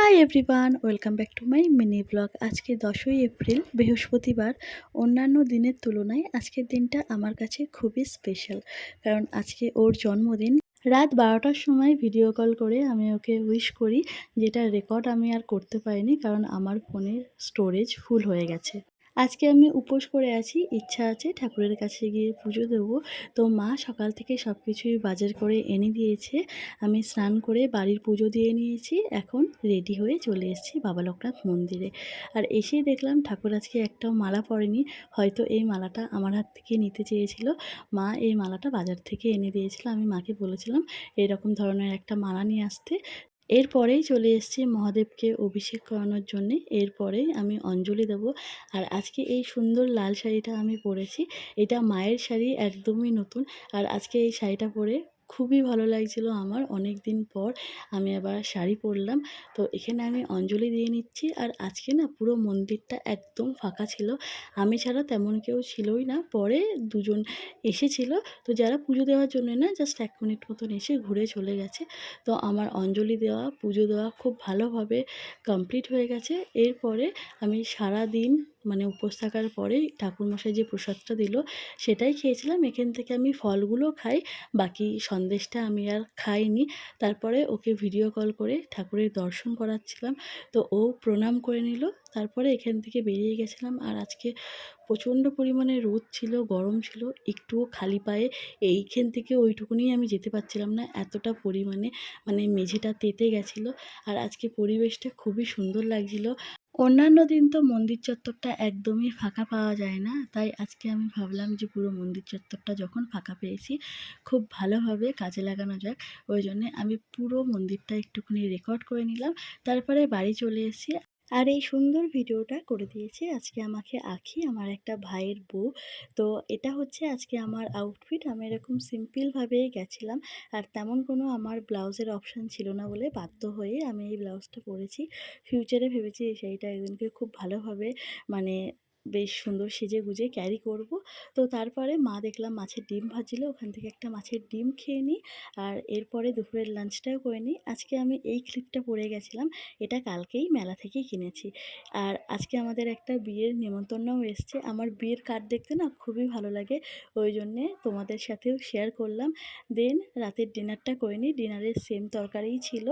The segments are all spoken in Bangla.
Hi everyone, welcome back to my mini blog. আজকে 10ই এপ্রিল, বৃহস্পতিবার। অন্যান্য দিনের তুলনায় আজকের দিনটা আমার কাছে খুবই স্পেশাল, কারণ আজকে ওর জন্মদিন। রাত 12টার সময় ভিডিও কল করে আমি ওকে উইশ করি, যেটা রেকর্ড আমি আর করতে পারিনি, কারণ আমার ফোনের স্টোরেজ ফুল হয়ে গেছে। আজকে আমি উপোস করে আছি, ইচ্ছা আছে ঠাকুরের কাছে গিয়ে পুজো দেবো। তো মা সকাল থেকে সব কিছুই বাজার করে এনে দিয়েছে। আমি স্নান করে বাড়ির পুজো দিয়ে নিয়েছি, এখন রেডি হয়ে চলে এসেছি বাবা লোকনাথ মন্দিরে। আর এসেই দেখলাম ঠাকুর আজকে একটাও মালা পরেনি। হয়তো এই মালাটা আমার হাত থেকে নিতে চেয়েছিল। মা এই মালাটা বাজার থেকে এনে দিয়েছিল। আমি মাকে বলেছিলাম এরকম ধরনের একটা মালা নিয়ে আসতে। এরপরেই চলে এসেছি মহাদেবকে অভিষেক করানোর জন্যে। এরপরেই আমি অঞ্জলি দেব। আর আজকে এই সুন্দর লাল শাড়িটা আমি পরেছি। এটা মায়ের শাড়ি, একদমই নতুন। আর আজকে এই শাড়িটা পরে খুবই ভালো লাগছিল আমার। অনেক দিন পর আমি আবার শাড়ি পরলাম। তো এখানে আমি অঞ্জলি দিয়ে নিচ্ছি। আর আজকে না পুরো মন্দিরটা একদম ফাঁকা ছিল। আমি ছাড়া তেমন কেউ ছিলই না। পরে দুজন এসেছিল। তো যারা পুজো দেওয়ার জন্য না, জাস্ট 1 মিনিট মতন এসে ঘুরে চলে গেছে। তো আমার অঞ্জলি দেওয়া, পুজো দেওয়া খুব ভালোভাবে কমপ্লিট হয়ে গেছে। এরপরে আমি সারাদিন মানে উপোস থাকার পরেই ঠাকুরমশাই যে প্রসাদটা দিল সেটাই খেয়েছিলাম। এখান থেকে আমি ফলগুলো খাই, বাকি সন্দেশটা আমি আর খাইনি। তারপরে ওকে ভিডিও কল করে ঠাকুরের দর্শন করাচ্ছিলাম। তো ও প্রণাম করে নিল। তারপরে এখান থেকে বেরিয়ে গেছিলাম। আর আজকে প্রচণ্ড পরিমাণে রোদ ছিল, গরম ছিল। একটুও খালি পায়ে এইখান থেকে ওইটুকুনি আমি যেতে পারছিলাম না, এতটা পরিমাণে মানে মেঝেটা তেতে গেছিলো। আর আজকে পরিবেশটা খুবই সুন্দর লাগছিল। অন্যান্য দিন তো মন্দির চত্বরটা একদমই ফাঁকা পাওয়া যায় না, তাই আজকে আমি ভাবলাম যে পুরো মন্দির চত্বরটা যখন ফাঁকা পেয়েছি, খুব ভালোভাবে কাজে লাগানো যাক। ওই জন্যে আমি পুরো মন্দিরটা একটুখানি রেকর্ড করে নিলাম। তারপরে বাড়ি চলে এসেছি। আর এই সুন্দর ভিডিওটা করে দিয়েছে আজকে আমাকে আঁখি, আমার একটা ভাইয়ের বউ। তো এটা হচ্ছে আজকে আমার আউটফিট। আমি এরকম সিম্পলভাবেই গেছিলাম। আর তেমন কোনো আমার ব্লাউজের অপশান ছিল না বলে বাধ্য হয়ে আমি এই ব্লাউজটা পরেছি। ফিউচারে ভেবেছি এই শাড়িটা একদিনকে খুব ভালোভাবে মানে বেশ সুন্দর সেজেগুজে ক্যারি করব। তো তারপরে মা দেখলাম মাছের ডিম ভাজছিল, ওখান থেকে একটা মাছের ডিম খেয়ে নিই। আর এরপরে দুপুরের লাঞ্চটাও করে নিই। আজকে আমি এই ক্লিপটা পরে গেছিলাম, এটা কালকেই মেলা থেকেই কিনেছি। আর আজকে আমাদের একটা বিয়ের নেমন্তন্নও এসছে। আমার বিয়ের কার্ড দেখতে না খুবই ভালো লাগে, ওই জন্যে তোমাদের সাথেও শেয়ার করলাম। দেন রাতের ডিনারটা করে নিই। ডিনারের সেম তরকারিই ছিল,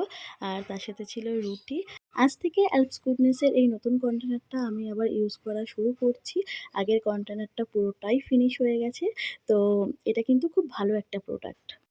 আর তার সাথে ছিল রুটি। আজ থেকে অ্যালপস গুডনেসের এই নতুন কন্টেনারটা আমি আবার ইউজ করা শুরু করছি। আগের কন্টেনারটা পুরোটাই ফিনিশ হয়ে গেছে। তো এটা কিন্তু খুব ভালো একটা প্রোডাক্ট।